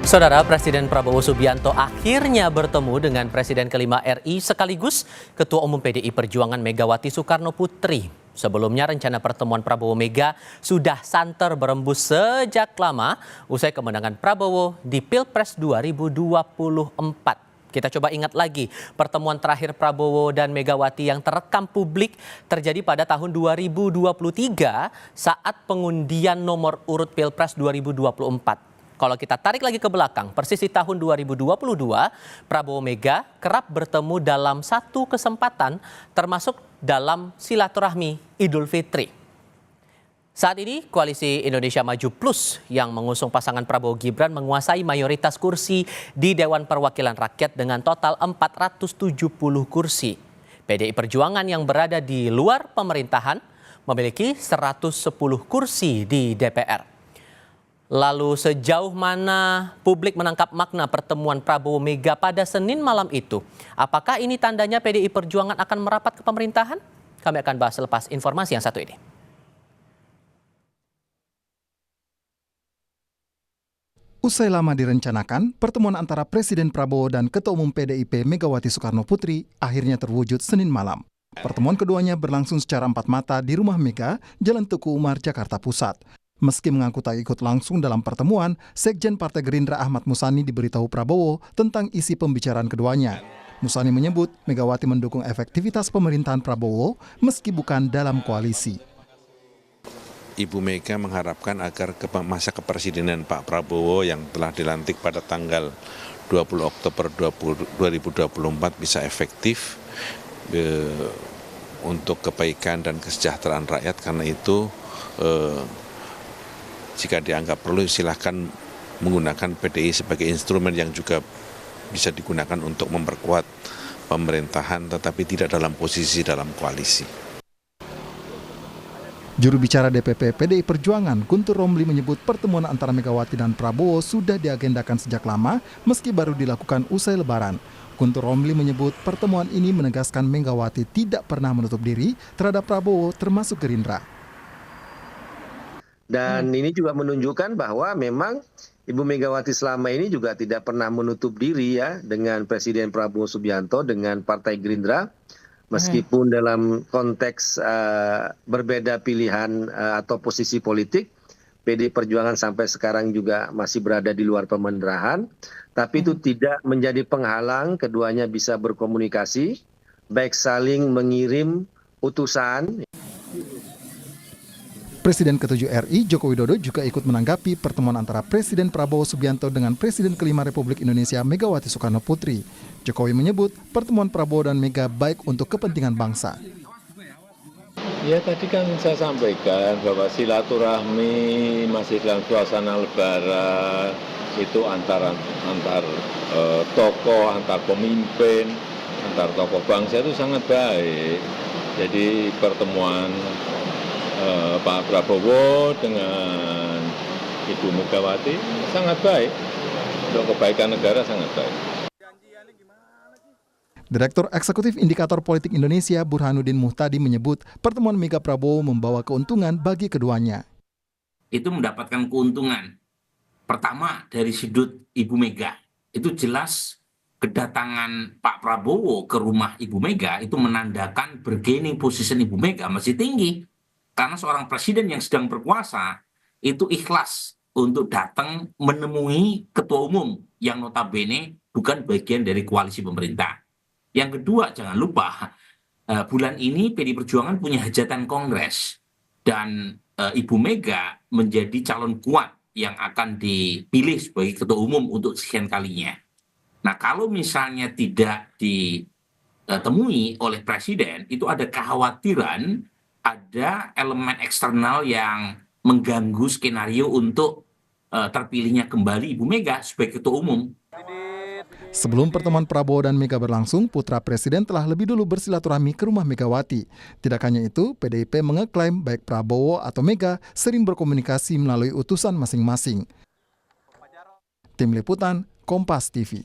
Saudara, Presiden Prabowo Subianto akhirnya bertemu dengan Presiden kelima RI sekaligus Ketua Umum PDI Perjuangan Megawati Soekarno Putri. Sebelumnya rencana pertemuan Prabowo Mega sudah santer berembus sejak lama usai kemenangan Prabowo di Pilpres 2024. Kita coba ingat lagi, pertemuan terakhir Prabowo dan Megawati yang terekam publik terjadi pada tahun 2023 saat pengundian nomor urut Pilpres 2024. Kalau kita tarik lagi ke belakang, persis di tahun 2022, Prabowo Mega kerap bertemu dalam satu kesempatan, termasuk dalam silaturahmi Idul Fitri. Saat ini, Koalisi Indonesia Maju Plus yang mengusung pasangan Prabowo Gibran menguasai mayoritas kursi di Dewan Perwakilan Rakyat dengan total 470 kursi. PDI Perjuangan yang berada di luar pemerintahan memiliki 110 kursi di DPR. Lalu sejauh mana publik menangkap makna pertemuan Prabowo Mega pada Senin malam itu? Apakah ini tandanya PDI Perjuangan akan merapat ke pemerintahan? Kami akan bahas selepas informasi yang satu ini. Usai lama direncanakan, pertemuan antara Presiden Prabowo dan Ketua Umum PDIP Megawati Soekarno Putri akhirnya terwujud Senin malam. Pertemuan keduanya berlangsung secara empat mata di Rumah Mega, Jalan Tuku Umar, Jakarta Pusat. Meski mengaku tak ikut langsung dalam pertemuan, Sekjen Partai Gerindra Ahmad Muzani diberitahu Prabowo tentang isi pembicaraan keduanya. Muzani menyebut Megawati mendukung efektivitas pemerintahan Prabowo meski bukan dalam koalisi. Ibu Mega mengharapkan agar masa kepresidenan Pak Prabowo yang telah dilantik pada tanggal 20 Oktober 2024 bisa efektif untuk kebaikan dan kesejahteraan rakyat. Karena itu jika dianggap perlu, silahkan menggunakan PDI sebagai instrumen yang juga bisa digunakan untuk memperkuat pemerintahan, tetapi tidak dalam posisi dalam koalisi. Juru bicara DPP PDI Perjuangan, Guntur Romli menyebut pertemuan antara Megawati dan Prabowo sudah diagendakan sejak lama, meski baru dilakukan usai Lebaran. Guntur Romli menyebut pertemuan ini menegaskan Megawati tidak pernah menutup diri terhadap Prabowo, termasuk Gerindra. Dan ini juga menunjukkan bahwa memang Ibu Megawati selama ini juga tidak pernah menutup diri ya dengan Presiden Prabowo Subianto, dengan Partai Gerindra. Meskipun dalam konteks berbeda pilihan atau posisi politik, PDI Perjuangan sampai sekarang juga masih berada di luar pemerintahan. Tapi itu tidak menjadi penghalang keduanya bisa berkomunikasi, baik saling mengirim utusan. Presiden ke-7 RI Joko Widodo juga ikut menanggapi pertemuan antara Presiden Prabowo Subianto dengan Presiden kelima Republik Indonesia Megawati Soekarno Putri. Jokowi menyebut pertemuan Prabowo dan Mega baik untuk kepentingan bangsa. Ya, tadi kan saya sampaikan bahwa silaturahmi masih dalam suasana Lebaran itu antar tokoh, antar pemimpin, antar tokoh bangsa itu sangat baik. Jadi pertemuan Pak Prabowo dengan Ibu Megawati sangat baik, untuk kebaikan negara sangat baik. Direktur Eksekutif Indikator Politik Indonesia Burhanuddin Muhtadi menyebut pertemuan Mega Prabowo membawa keuntungan bagi keduanya. Itu mendapatkan keuntungan. Pertama dari sudut Ibu Mega, itu jelas kedatangan Pak Prabowo ke rumah Ibu Mega itu menandakan bargaining position Ibu Mega masih tinggi. Karena seorang presiden yang sedang berkuasa itu ikhlas untuk datang menemui ketua umum yang notabene bukan bagian dari koalisi pemerintah. Yang kedua, jangan lupa bulan ini PDI Perjuangan punya hajatan kongres dan Ibu Mega menjadi calon kuat yang akan dipilih sebagai ketua umum untuk sekian kalinya. Nah, kalau misalnya tidak ditemui oleh presiden, itu ada kekhawatiran ada elemen eksternal yang mengganggu skenario untuk terpilihnya kembali Ibu Mega sebagai ketua umum. Sebelum pertemuan Prabowo dan Mega berlangsung, putra presiden telah lebih dulu bersilaturahmi ke rumah Megawati. Tidak hanya itu, PDIP mengeklaim baik Prabowo atau Mega sering berkomunikasi melalui utusan masing-masing. Tim Liputan, Kompas TV.